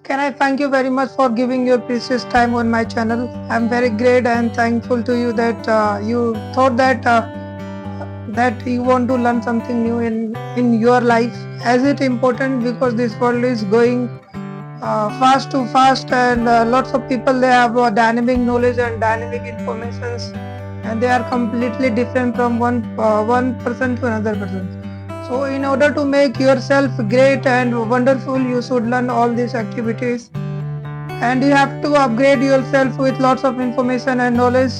Can I thank you very much for giving your precious time on my channel. I'm very great and thankful to you that you thought that you want to learn something new in your life. As it important because this world is going fast to fast, and lots of people they have dynamic knowledge and dynamic informations, and they are completely different from one person to another person. So in order to make yourself great and wonderful, you should learn all these activities, and you have to upgrade yourself with lots of information and knowledge.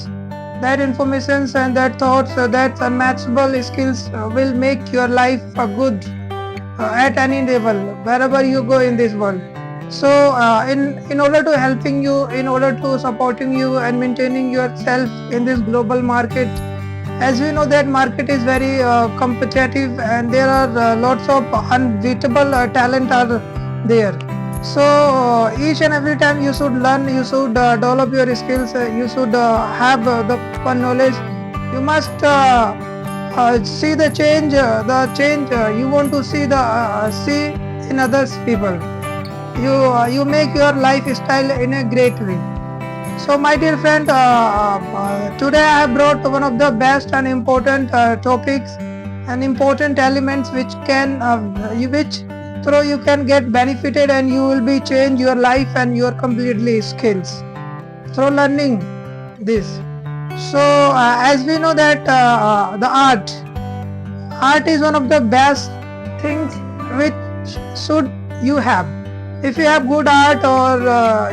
That information and that thoughts, that unmatchable skills will make your life good at any level, wherever you go in this world. So in order to helping you, in order to supporting you and maintaining yourself in this global market, as we know that market is very competitive, and there are lots of unbeatable talent are there. So each and every time you should learn, you should develop your skills, you should have the one knowledge. You must see the change you want to see see in others people. You make your lifestyle in a great way. So my dear friend, today I have brought one of the best and important topics and important elements which which through you can get benefited, and you will be change your life and your completely skills through learning this. So as we know that the art is one of the best things which should you have. If you have good art, or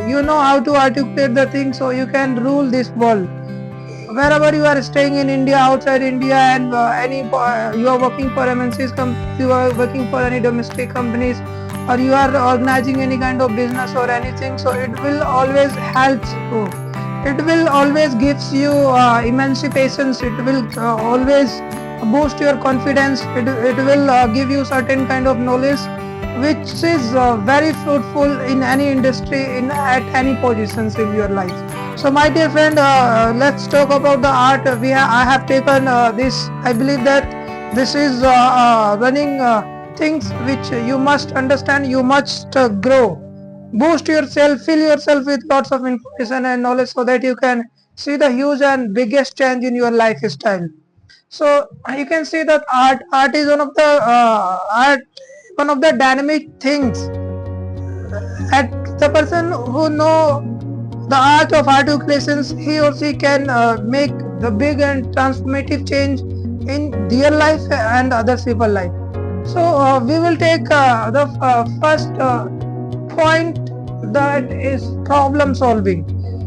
you know how to articulate the thing, so you can rule this world. Wherever you are staying in India, outside India, and you are working for MNCs, you are working for any domestic companies, or you are organizing any kind of business or anything, so it will always help you. It will always gives you emancipation. It will always boost your confidence. It will give you certain kind of knowledge which is very fruitful in any industry, at any positions in your life. So my dear friend, let's talk about the art. I have taken this. I believe that this is running things which you must understand. You must grow, boost yourself, fill yourself with lots of information and knowledge, so that you can see the huge and biggest change in your lifestyle. So you can see that art is one of the dynamic things. At the person who know the art of articulations, he or she can make the big and transformative change in their life and other people's life. So we will take the first point, that is problem solving.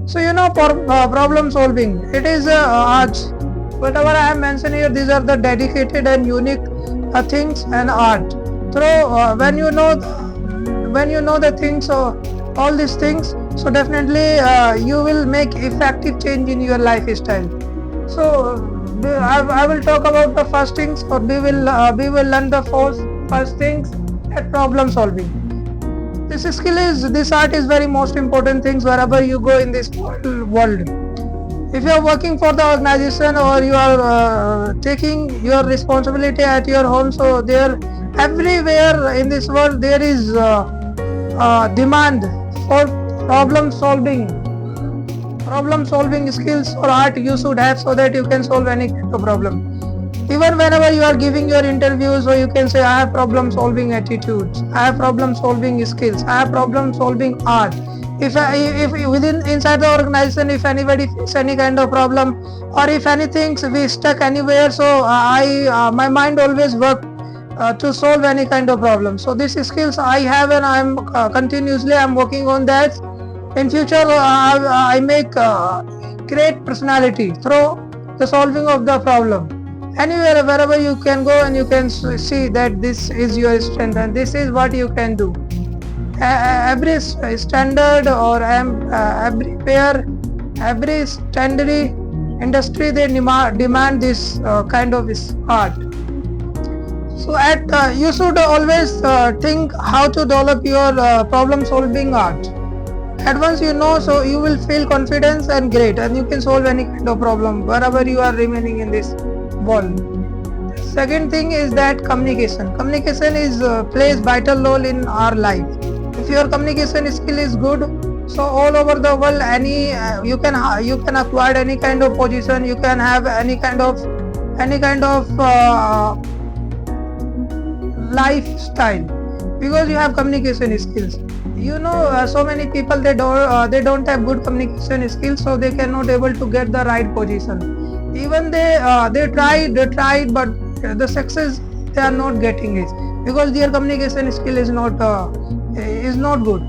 So you know, for problem solving, it is art. Whatever I have mentioned here, these are the dedicated and unique things and art. Through when you know the things, so all these things, so definitely you will make effective change in your lifestyle. So I will talk about the first things, or we will learn the first things at problem solving. This art is very most important things wherever you go in this world. If you are working for the organization, or you are taking your responsibility at your home, so there everywhere in this world there is demand for problem solving skills or art you should have, so that you can solve any kind of problem. Even whenever you are giving your interviews, so you can say, I have problem solving attitudes, I have problem solving skills, I have problem solving art. If inside the organization, if anybody faces any kind of problem, or if anything we stuck anywhere, so my mind always work to solve any kind of problem. So these skills I have, and I am continuously I'm working on that. In future I make great personality through the solving of the problem. Anywhere, wherever you can go, and you can see that this is your strength and this is what you can do. Every standard, or everywhere, every standard industry, they demand this kind of art. So you should always think how to develop your problem solving art. At once you know, so you will feel confidence and great, and you can solve any kind of problem wherever you are remaining in this world. Second thing is that communication is plays vital role in our life. if your communication skill is good, so all over the world, you can acquire any kind of position, you can have any kind of lifestyle, because you have communication skills. So many people, they don't have good communication skills, so they cannot able to get the right position. Even they tried, but the success they are not getting it, because their communication skill is not good.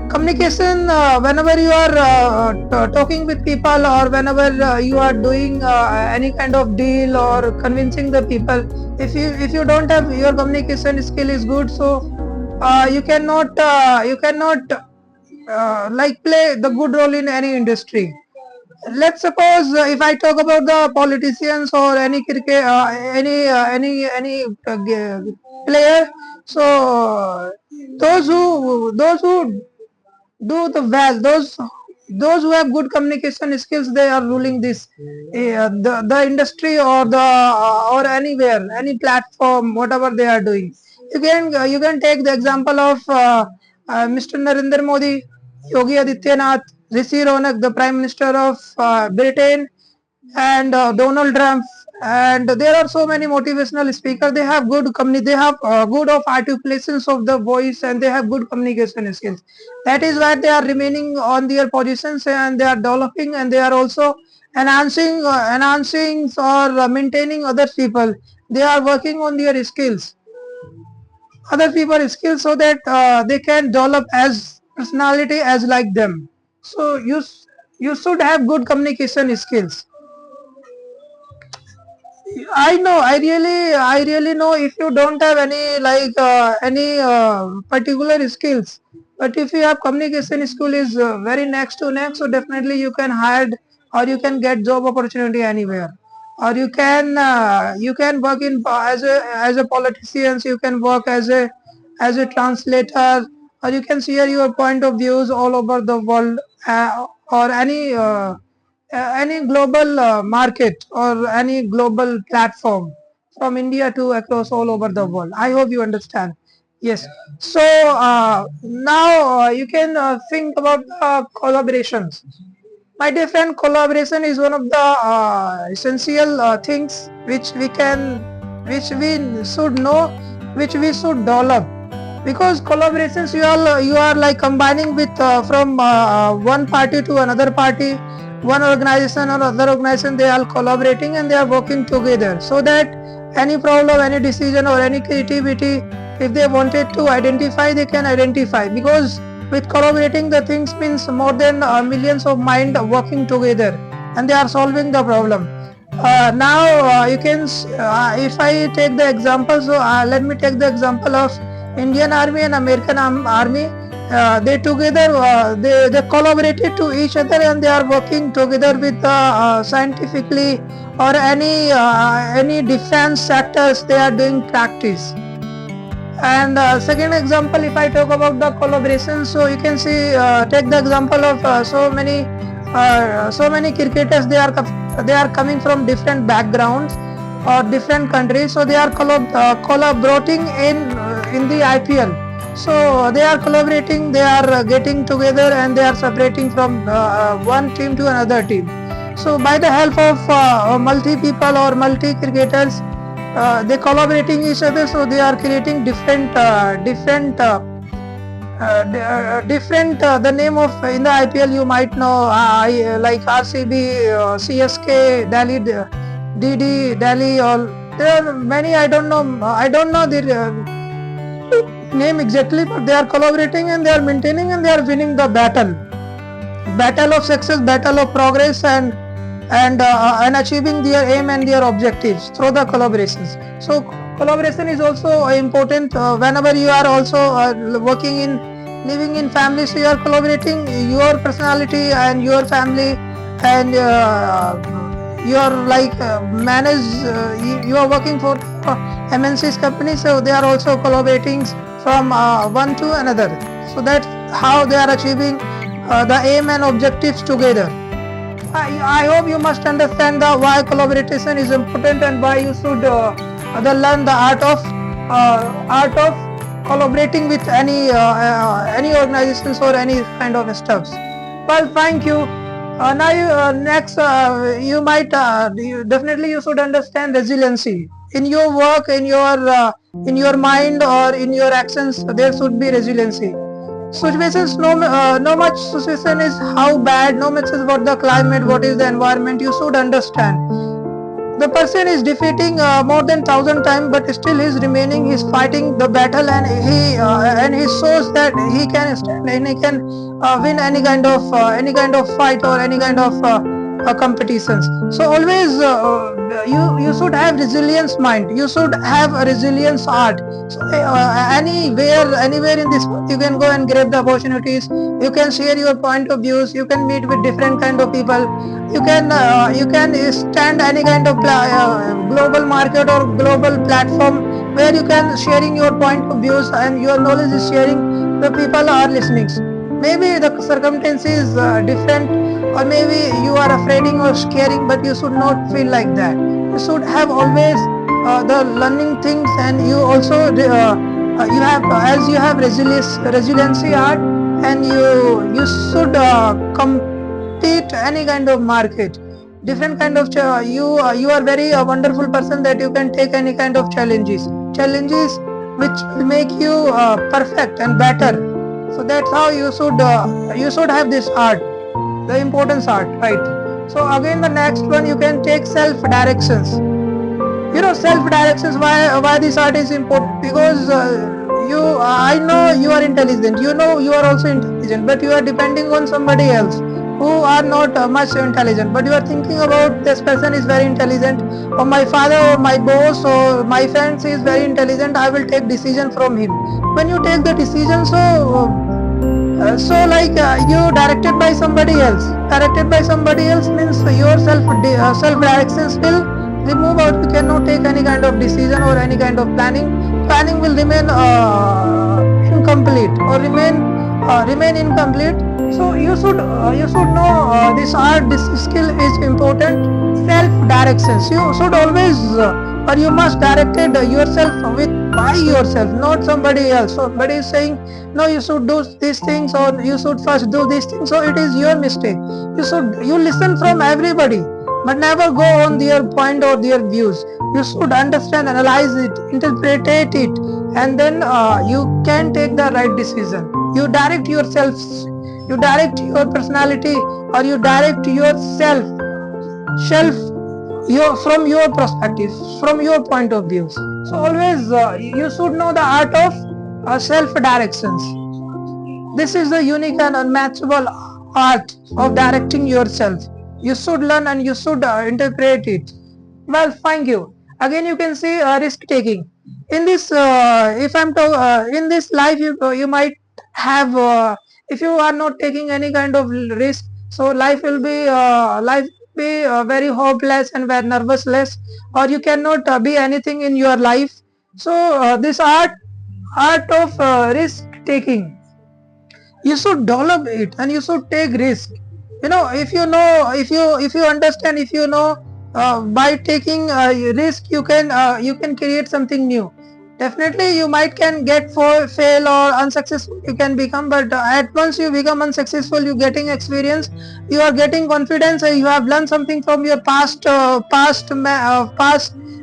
Communication, whenever you are talking with people, or whenever you are doing any kind of deal or convincing the people, if you don't have your communication skill is good, so you cannot play the good role in any industry. Let's suppose, if I talk about the politicians or any cricket, player, so those who do the well, those who have good communication skills, they are ruling this the industry, or or anywhere, any platform, whatever they are doing. You can take the example of Mr. Narendra Modi, Yogi Adityanath, Rishi Ronak, the Prime Minister of Britain, and Donald Trump, and there are so many motivational speakers. They have good good of articulations of the voice, and they have good communication skills. That is why they are remaining on their positions, and they are developing, and they are also enhancing or maintaining other people. They are working on their skills, other people's skills, so that they can develop as personality as like them. So you should have good communication skills. I really know, if you don't have any particular skills, but if you have communication skill is very next to next, so definitely you can hire, or you can get job opportunity anywhere, or you can work in as a politician, you can work as a translator, or you can share your point of views all over the world, or any global market, or any global platform, from India to across all over the world. I hope you understand. Yes. So now you can think about collaborations. My dear friend, collaboration is one of the essential things which we should know, which we should develop. Because collaborations, you are like combining with from one party to another party, one organization or other organization. They are collaborating, and they are working together, so that any problem, any decision, or any creativity, if they wanted to identify, they can identify. Because with collaborating, the things means more than millions of mind working together, and they are solving the problem. Now you can, if I take the example, so let me take the example of Indian Army and American Army. They together they collaborated to each other, and they are working together with scientifically, or any defense sectors. They are doing practice. And second example, if I talk about the collaboration, so you can see, take the example of so many cricketers. They are coming from different backgrounds or different countries, so they are collaborating in the IPL. So they are collaborating, they are getting together, and they are separating from one team to another team. So by the help of multi people or multi cricketers, they collaborating each other, so they are creating different the name of, in the IPL you might know, like RCB, CSK, Delhi, DD, Delhi, all. There are many, I don't know the name exactly, but they are collaborating, and they are maintaining, and they are winning the battle of success, battle of progress, and achieving their aim and their objectives through the collaborations. So collaboration is also important whenever you are also living in family. So you are collaborating your personality and your family, and you are like you are working for MNC's company, so they are also collaborating from one to another. So that's how they are achieving the aim and objectives together. I hope you must understand why collaboration is important, and why you should learn the art of collaborating with any organizations or any kind of stuffs. Well, thank you. Now next you might definitely you should understand resiliency in your work, in your mind or in your actions. There should be resiliency. Situations, no much situation is how bad, no much is about the climate, what is the environment. You should understand the person is defeating more than 1,000 times, but still he's remaining, he's fighting the battle, and he shows that he can stand and he can win any kind of fight or any kind of competitions. So always you should have resilience mind, you should have a resilience heart. So anywhere in this world you can go and grab the opportunities, you can share your point of views, you can meet with different kind of people, you can stand any kind of global market or global platform where you can sharing your point of views and your knowledge is sharing, the people are listening. Maybe the circumstances different, or maybe you are afraiding or scaring, but you should not feel like that. You should have always the learning things, and you also you have as you have resiliency art, and you should compete any kind of market, different kind of you are very a wonderful person that you can take any kind of challenges which will make you perfect and better. So that's how you should have this art, the importance art, right? So again the next one, you can take self directions. You know, self directions, why this art is important, because I know you are intelligent, you know you are also intelligent, but you are depending on somebody else who are not much intelligent, but you are thinking about this person is very intelligent, or my father or my boss or my friends is very intelligent, I will take decision from him. When you take the decision, you directed by somebody else means your self directions will remove out. You cannot take any kind of decision or any kind of planning will remain incomplete or remain incomplete. So you should know this art, this skill is important. Self directions, you should always or you must direct yourself by yourself, not somebody else. Somebody is saying no, you should do these things, or you should first do these things, so it is your mistake. You listen from everybody, but never go on their point or their views. You should understand, analyze it, interpret it, and then you can take the right decision. You direct yourself, you direct your personality, or you direct yourself from your perspective, from your point of views. So always you should know the art of self directions. This is the unique and unmatchable art of directing yourself. You should learn and you should interpret it. Well, thank you. Again, you can see risk taking. In this, in this life, you might have if you are not taking any kind of risk, so life will be very hopeless and very nervousless, or you cannot be anything in your life. So this art of risk taking, you should develop it and you should take risk. You know, if you understand, if you know, by taking risk you can create something new. Definitely you might can get fail or unsuccessful you can become, but at once you become unsuccessful, you getting experience, you are getting confidence, you have learned something from your past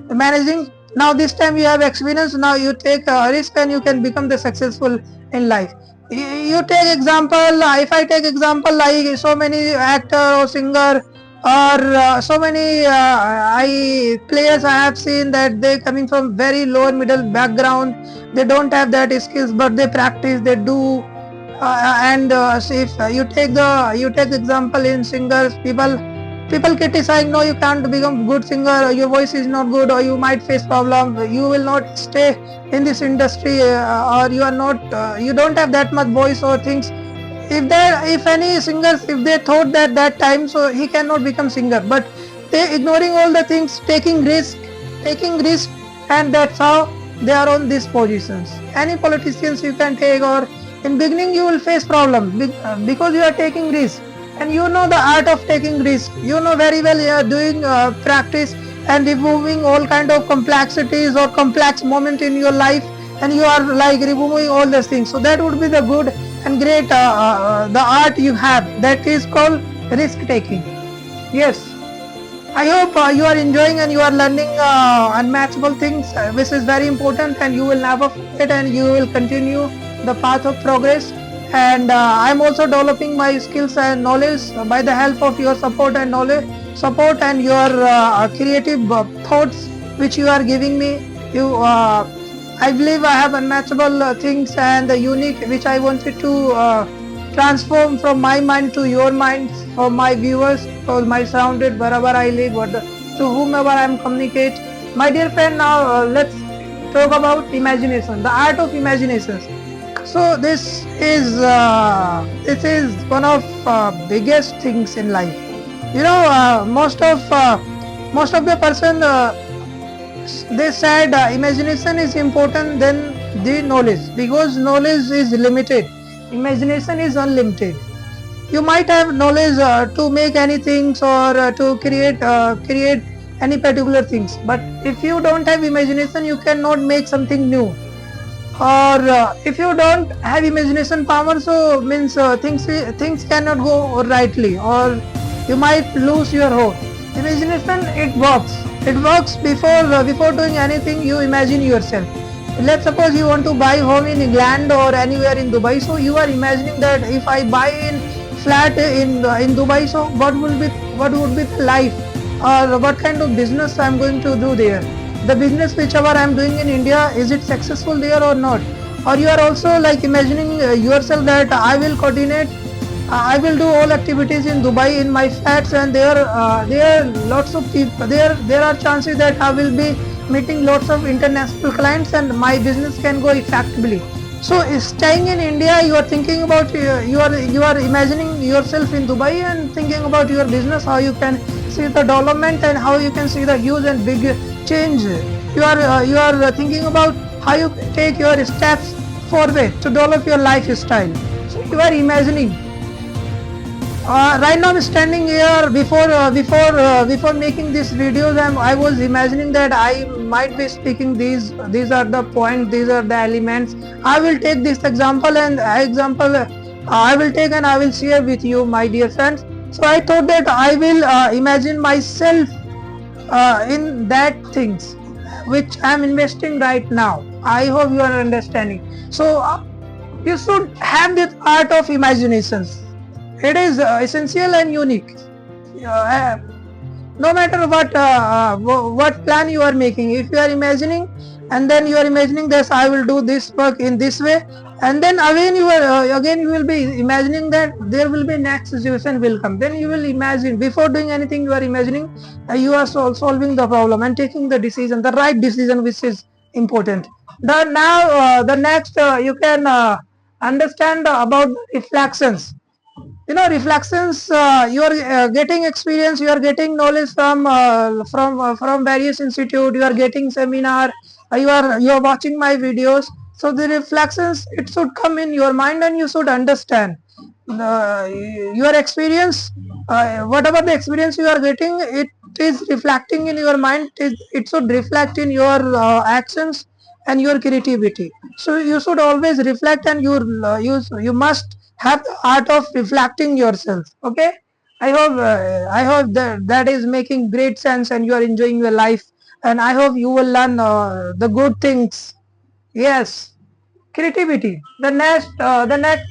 managing. Now this time you have experience, now you take a risk and you can become the successful in life. You take example, if I take example like so many actor or singer or so many players I have seen that they coming from very lower middle background, they don't have that skills, but they practice, they do, and if you take example in singers, people criticize, no, you can't become good singer, your voice is not good, or you might face problem, you will not stay in this industry, or you are not you don't have that much voice or things. If any singers, if they thought that time, so he cannot become singer, but they ignoring all the things, taking risk, and that's how they are on these positions. Any politicians you can take, or in beginning you will face problem because you are taking risk, and you know the art of taking risk. You know very well, you are doing practice and removing all kind of complexities or complex moment in your life, and you are like removing all those things. So that would be the good, and great the art you have, that is called risk taking. Yes, I hope you are enjoying and you are learning unmatchable things, which is very important, and you will never forget and you will continue the path of progress. And I am also developing my skills and knowledge by the help of your support and knowledge, support and your creative thoughts which you are giving me. You, I believe I have unmatchable things and unique which I wanted to transform from my mind to your mind, for my viewers, for my surrounded wherever I live, or to whomever I am communicate. My dear friend, now let's talk about imagination, the art of imagination. So this is one of biggest things in life. You know, most of the person they said imagination is important than the knowledge, because knowledge is limited, imagination is unlimited. You might have knowledge to make any things or to create any particular things, but if you don't have imagination, you cannot make something new. Or if you don't have imagination power, so means things cannot go rightly, or you might lose your hope. Imagination, it works before doing anything. You imagine yourself. Let's suppose you want to buy home in England or anywhere in Dubai, so you are imagining that if I buy in flat in Dubai, so what would be the life, or what kind of business I am going to do there. The business whichever I am doing in India, is it successful there or not? Or you are also like imagining yourself that I will coordinate, I will do all activities in Dubai in my flats, and there are lots of people. There are chances that I will be meeting lots of international clients, and my business can go effectively. So staying in India, you are thinking about you are imagining yourself in Dubai and thinking about your business, how you can see the development and how you can see the huge and big change. You are thinking about how you take your steps forward to develop your lifestyle. So you are imagining. Right now I'm standing here before making this videos, I was imagining that I might be speaking these are the points, these are the elements. I will take this example I will take and I will share with you, my dear friends. So I thought that I will imagine myself in that things which I am investing right now. I hope you are understanding. So you should have this art of imaginations. It is essential and unique. No matter what plan you are making, if you are imagining and then you are imagining this, I will do this work in this way, and then again you will be imagining that there will be next situation will come. Then you will imagine before doing anything. You are imagining you are solving the problem and taking the decision, the right decision, which is important. The next you can understand about reflections. You know, reflections, you are getting experience, you are getting knowledge from various institute, you are getting seminar, you are watching my videos. So the reflections, it should come in your mind and you should understand your experience. Whatever the experience you are getting, it is reflecting in your mind. It should reflect in your actions and your creativity. So you should always reflect, and you must have the art of reflecting yourself. Okay, I hope that is making great sense and you are enjoying your life, and I hope you will learn the good things. Yes, creativity. The next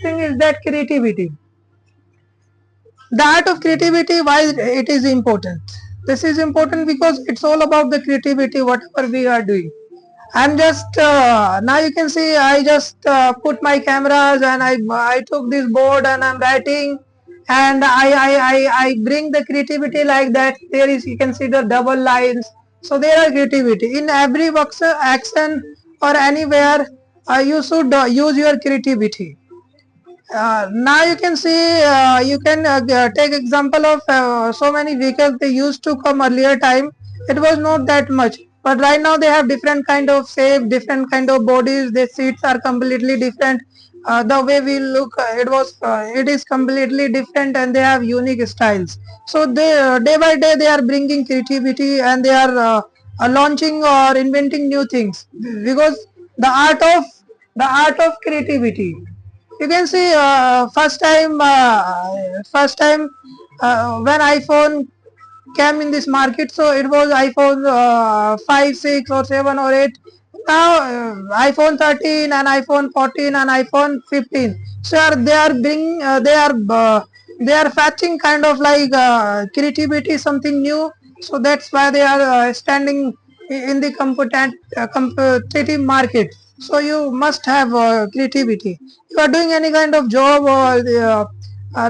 thing is that creativity, the art of creativity. Why it is important? This is important because it's all about the creativity, whatever we are doing. I'm just now you can see I just put my cameras and I took this board and I'm writing, and I bring the creativity like that. There is, you can see the double lines. So there are creativity in every work, action or anywhere. You should use your creativity. Now you can see you can take example of so many vehicles they used to come earlier time. It was not that much, but right now they have different kind of shape, different kind of bodies. The seats are completely different. The way we look, it is completely different, and they have unique styles. So they day by day they are bringing creativity, and they are launching or inventing new things, because the art of creativity You can see first time when iPhone came in this market, so it was iPhone 5, 6 or 7 or 8. Now iPhone 13 and iPhone 14 and iPhone 15. So they are bringing they are fetching kind of like creativity, something new. So that's why they are standing in the competitive market. So you must have creativity. You are doing any kind of job, or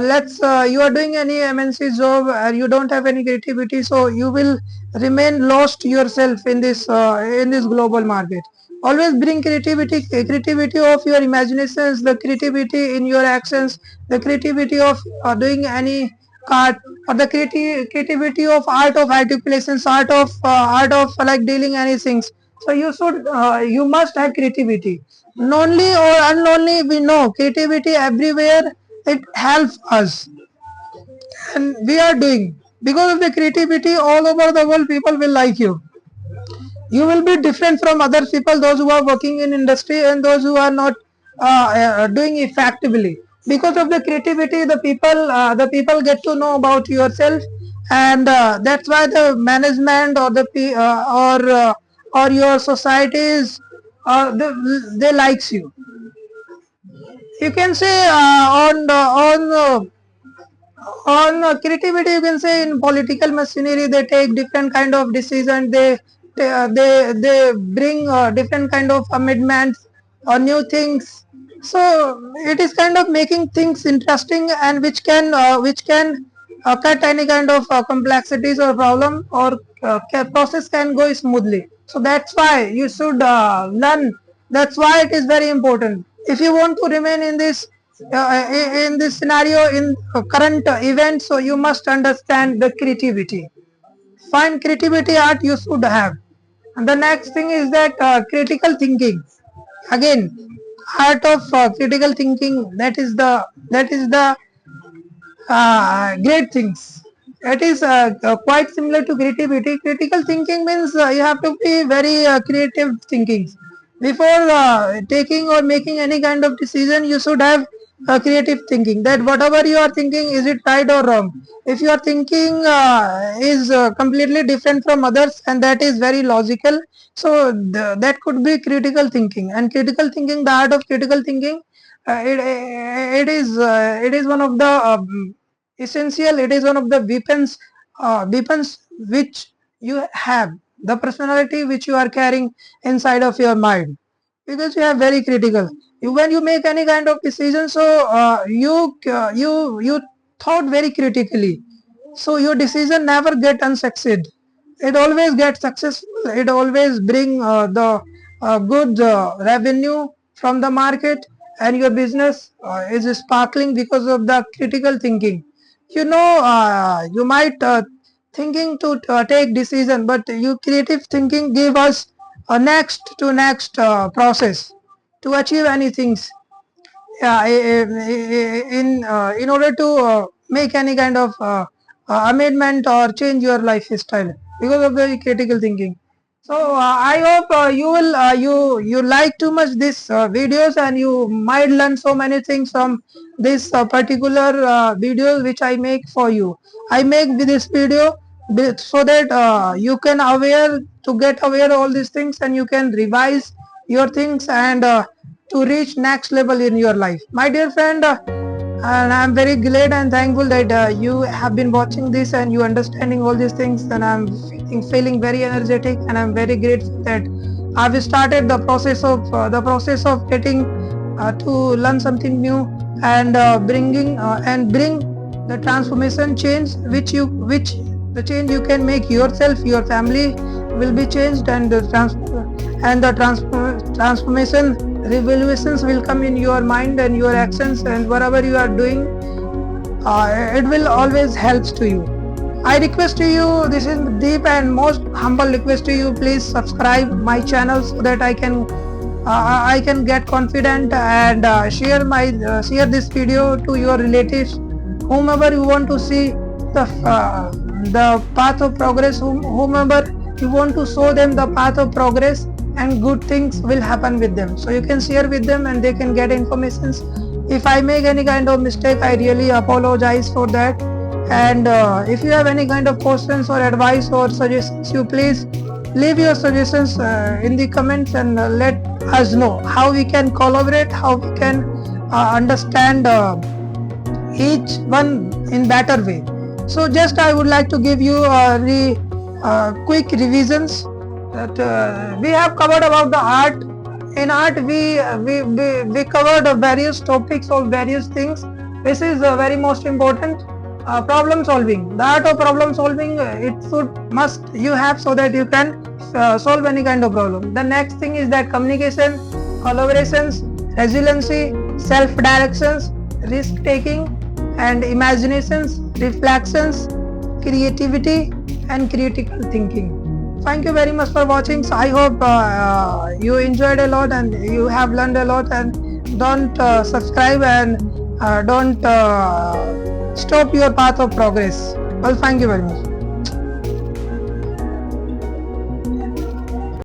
let's you are doing any MNC job, you don't have any creativity, so you will remain lost yourself in this global market. Always bring creativity of your imaginations, the creativity in your actions, the creativity of doing any art, or the creativity of art of articulations, art of like dealing anything. So you must have creativity. Knowingly or unknowingly, we know creativity everywhere. It helps us, and we are doing, because of the creativity all over the world. People will like you. You will be different from other people, those who are working in industry and those who are not doing effectively. Because of the creativity, the people get to know about yourself, and that's why the management or or your societies, they likes you. You can say on creativity, you can say in political machinery, they take different kind of decisions. They bring different kind of amendments or new things. So it is kind of making things interesting, and which can cut any kind of complexities or problem, or process can go smoothly. So that's why you should learn. That's why it is very important. If you want to remain in this scenario, in current events, so you must understand the creativity. Find creativity art you should have. And the next thing is that critical thinking. Again, art of critical thinking. That is the great things. It is quite similar to creativity. Critical thinking means you have to be very creative thinking. Before taking or making any kind of decision, you should have creative thinking. That whatever you are thinking, is it right or wrong? If your thinking is completely different from others, and that is very logical, so that could be critical thinking. And critical thinking, the art of critical thinking, it is one of the essential. It is one of the weapons which you have, the personality which you are carrying inside of your mind, because you are very critical. When you make any kind of decision, so you thought very critically, so your decision never get unsucceed. It always gets successful. It always bring the good revenue from the market, and your business is sparkling because of the critical thinking. You might thinking to take decision, but you creative thinking give us a next process to achieve anything. Yeah, in order to make any kind of amendment or change your lifestyle, because of the critical thinking. So I hope you like too much this videos, and you might learn so many things from this particular videos which I make for you. I make this video so that you can aware to get aware all these things, and you can revise your things, and to reach next level in your life, my dear friend. And I'm very glad and thankful that you have been watching this and you understanding all these things, and I'm feeling very energetic, and I'm very grateful that I've started the process of getting to learn something new, and bring the transformation change, which the change you can make yourself, your family will be changed, and the transformation revolutions will come in your mind and your actions, and whatever you are doing, it will always helps to you. I request to you, this is deep and most humble request to you, please subscribe my channel so that I can get confident, and share this video to your relatives, whomever you want to see the path of progress, whomever you want to show them the path of progress, and good things will happen with them. So you can share with them, and they can get informations If I make any kind of mistake, I really apologize for that. And if you have any kind of questions or advice or suggestions, you please leave your suggestions in the comments, and let us know how we can collaborate, how we can understand each one in better way. So just I would like to give you the quick revisions that we have covered about the art. In art, we covered various topics of various things. This is very most important. Problem solving. The art of problem solving, it must you have, so that you can solve any kind of problem. The next thing is that communication, collaborations, resiliency, self-directions, risk taking, and imaginations, reflections, creativity, and critical thinking. Thank you very much for watching. So I hope you enjoyed a lot and you have learned a lot. And don't subscribe, and don't stop your path of progress. Well, thank you very much.